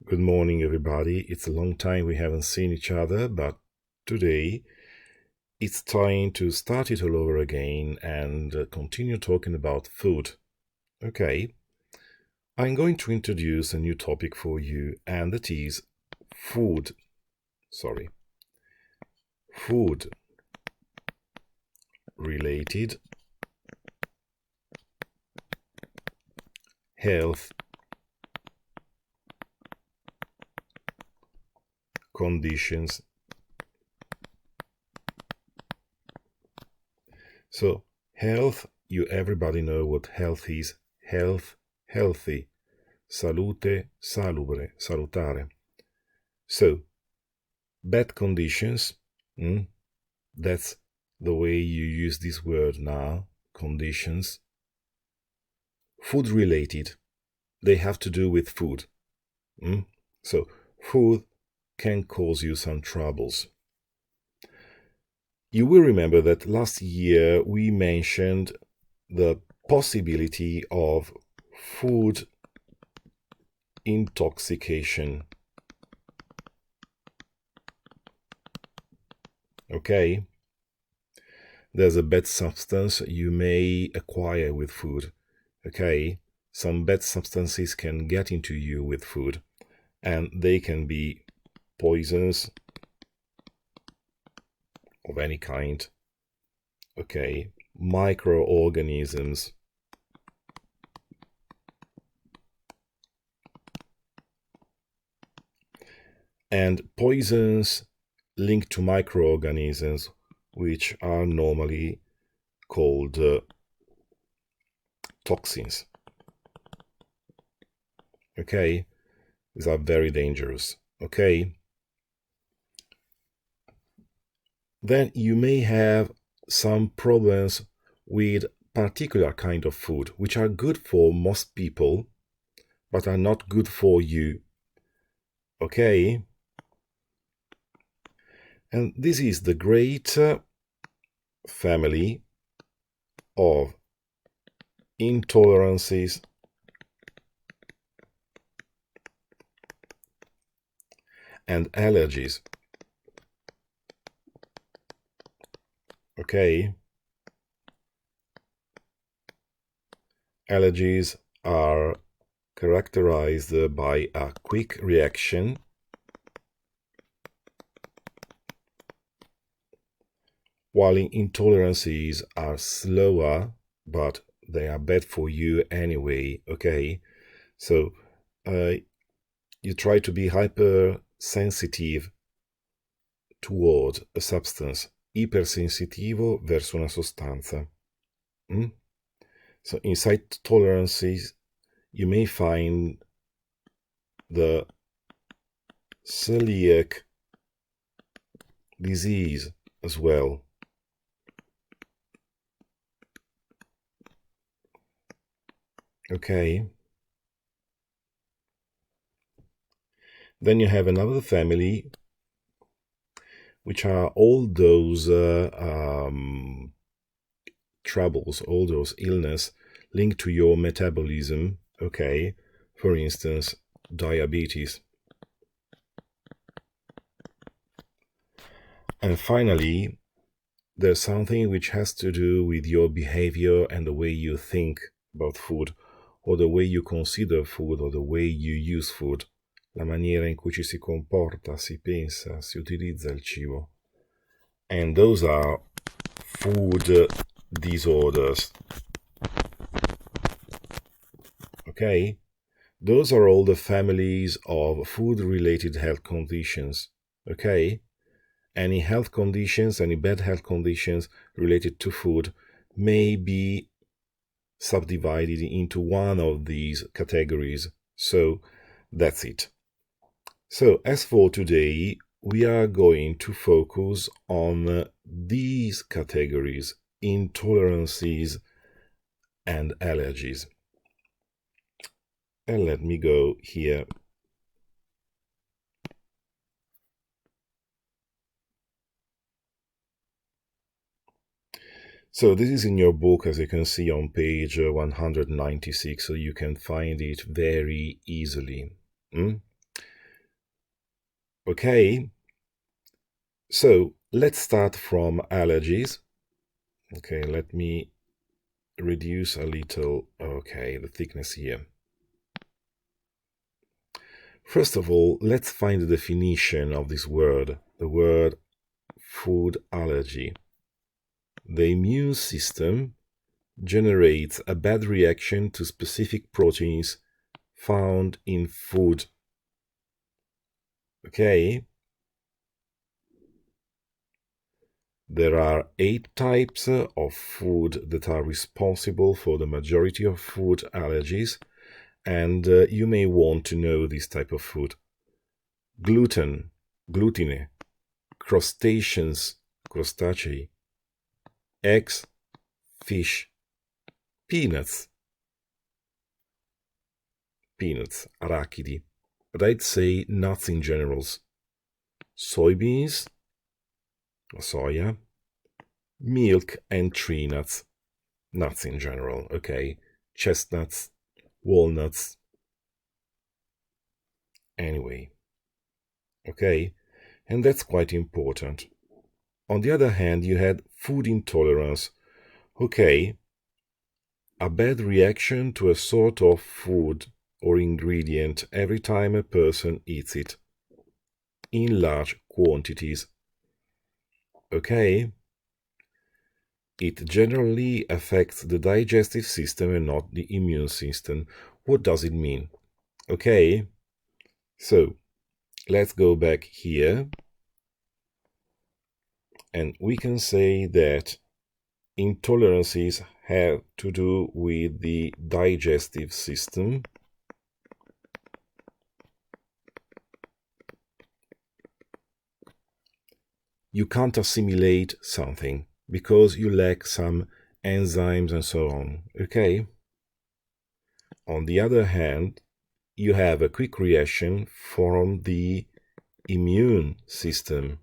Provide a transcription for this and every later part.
Good morning, everybody. It's a long time we haven't seen each other, but today it's time to start it all over again and continue talking about food. Okay, I'm going to introduce a new topic for you, and that is food. Food related health conditions. So, health, you everybody know what health is. Health, healthy. Salute, salubre, salutare. So, bad conditions, that's the way you use this word now, conditions. Food related, they have to do with food. So, food can cause you some troubles. You will remember that last year we mentioned the possibility of food intoxication. Okay? There's a bad substance you may acquire with food. Okay? Some bad substances can get into you with food, and they can be poisons of any kind. Okay? Microorganisms. And poisons linked to microorganisms, which are normally called toxins. Okay? These are very dangerous. Okay? Then you may have some problems with particular kind of food, which are good for most people, but are not good for you. Okay? And this is the great family of intolerances and allergies. Okay? Allergies are characterized by a quick reaction while intolerances are slower, but they are bad for you anyway. Okay? So you try to be hypersensitive toward a substance, ipersensitivo verso una sostanza. So inside tolerances, you may find the celiac disease as well. Okay. Then you have another family, which are all those troubles, all those illness linked to your metabolism. Okay. For instance, diabetes. And finally, there's something which has to do with your behavior and the way you think about food, or the way you consider food, or the way you use food, la maniera in cui ci si comporta, si pensa, si utilizza il cibo. And those are food disorders. Okay? Those are all the families of food-related health conditions. Okay? Any health conditions, any bad health conditions related to food may be subdivided into one of these categories. So that's it. So as for today, we are going to focus on these categories: intolerances and allergies. And let me go here. So this is in your book, as you can see on page 196, so you can find it very easily. Okay, so let's start from allergies. Okay, let me reduce a little, okay, the thickness here. First of all, let's find the definition of this word, the word food allergy. The immune system generates a bad reaction to specific proteins found in food. Okay? There are 8 types of food that are responsible for the majority of food allergies, and you may want to know this type of food. Gluten, glutine, crustaceans, crustacei, eggs, fish, peanuts, arachidi, but I'd say nuts in general, soybeans, soya, milk and tree nuts in general, okay, chestnuts, walnuts, anyway, okay, and that's quite important. On the other hand, you had food intolerance, okay, a bad reaction to a sort of food or ingredient every time a person eats it in large quantities. Okay? It generally affects the digestive system and not the immune system. What does it mean? Okay? So, let's go back here. And we can say that intolerances have to do with the digestive system. You can't assimilate something because you lack some enzymes and so on, okay? On the other hand, you have a quick reaction from the immune system.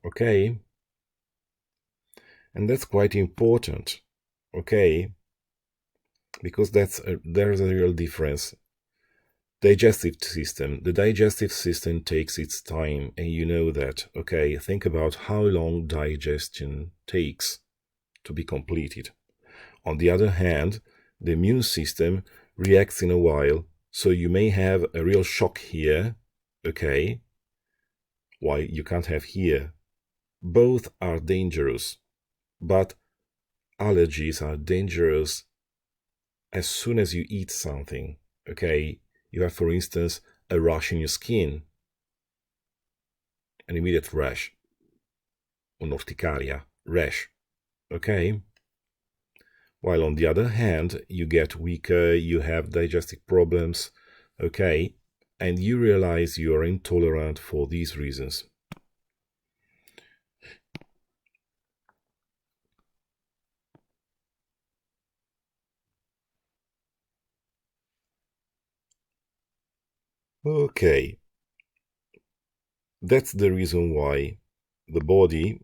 Okay? And that's quite important, okay? Because there's a real difference. Digestive system. The digestive system takes its time, and you know that, okay? Think about how long digestion takes to be completed. On the other hand, the immune system reacts in a while, so you may have a real shock here, okay? Why you can't have here. Both are dangerous, but allergies are dangerous as soon as you eat something, okay? You have, for instance, a rash in your skin, an immediate rash, un'orticaria, rash, okay? While on the other hand, you get weaker, you have digestive problems, okay? And you realize you are intolerant for these reasons. Okay. That's the reason why the body,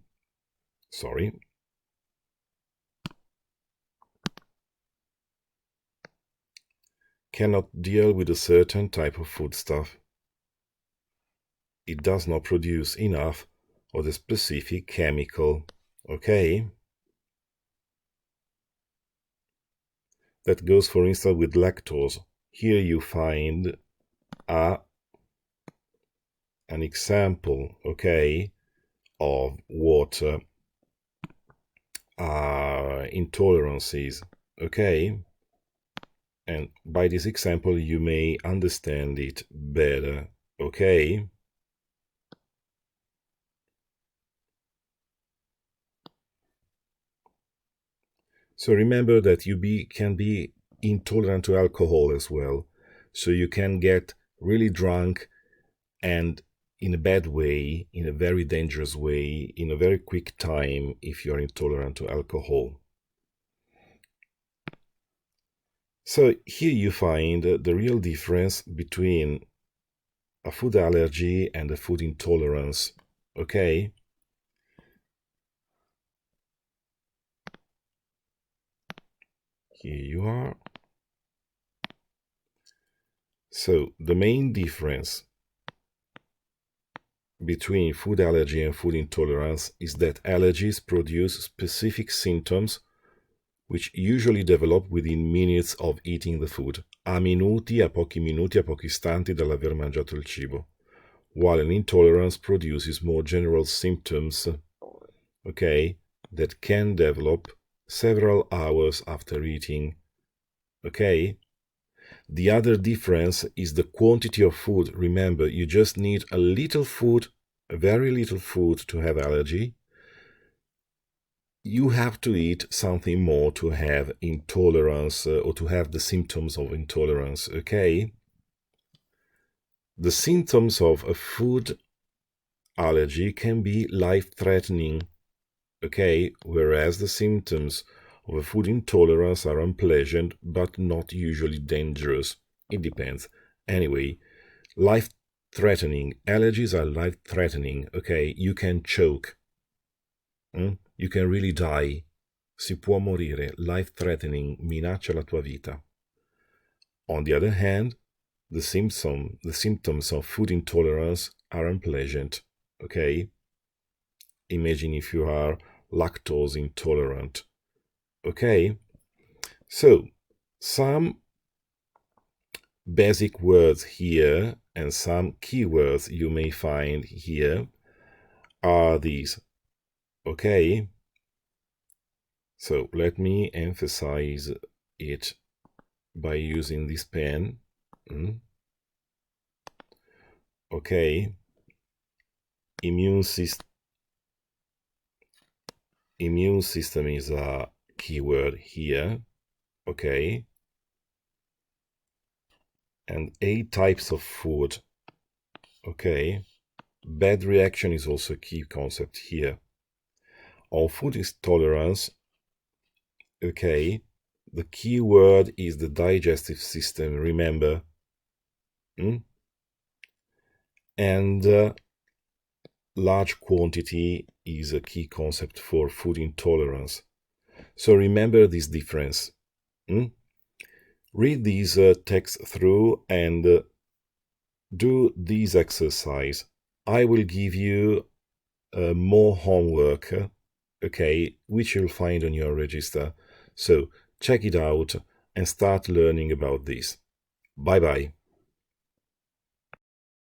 cannot deal with a certain type of foodstuff. It does not produce enough of the specific chemical, okay? That goes, for instance, with lactose. Here you find an example, okay, of what are intolerances, okay? And by this example, you may understand it better, okay? So remember that you can be intolerant to alcohol as well. So you can get really drunk and in a bad way, in a very dangerous way, in a very quick time if you're intolerant to alcohol. So here you find the real difference between a food allergy and a food intolerance, okay? Here you are. So the main difference between food allergy and food intolerance is that allergies produce specific symptoms which usually develop within minutes of eating the food, a pochi minuti, a pochi istanti dall'aver mangiato il cibo, while an intolerance produces more general symptoms, okay, that can develop several hours after eating, okay? The other difference is the quantity of food. Remember, you just need a little food, a very little food to have allergy. You have to eat something more to have intolerance or to have the symptoms of intolerance, okay? The symptoms of a food allergy can be life-threatening, okay? Whereas the symptoms of a food intolerance are unpleasant but not usually dangerous. It depends. Anyway, life-threatening. Allergies are life-threatening, okay? You can choke. You can really die. Si può morire. Life-threatening. Minaccia la tua vita. On the other hand, the symptoms of food intolerance are unpleasant, okay? Imagine if you are lactose intolerant, okay? So, some basic words here and some keywords you may find here are these, okay? So let me emphasize it by using this pen. Okay. Immune system is a keyword here, okay? And 8 types of food, okay? Bad reaction is also a key concept here. On food intolerance, okay, the key word is the digestive system, remember? And large quantity is a key concept for food intolerance. So remember this difference. Read these texts through and do this exercise. I will give you more homework, okay, which you'll find on your register. So check it out and start learning about this. Bye-bye.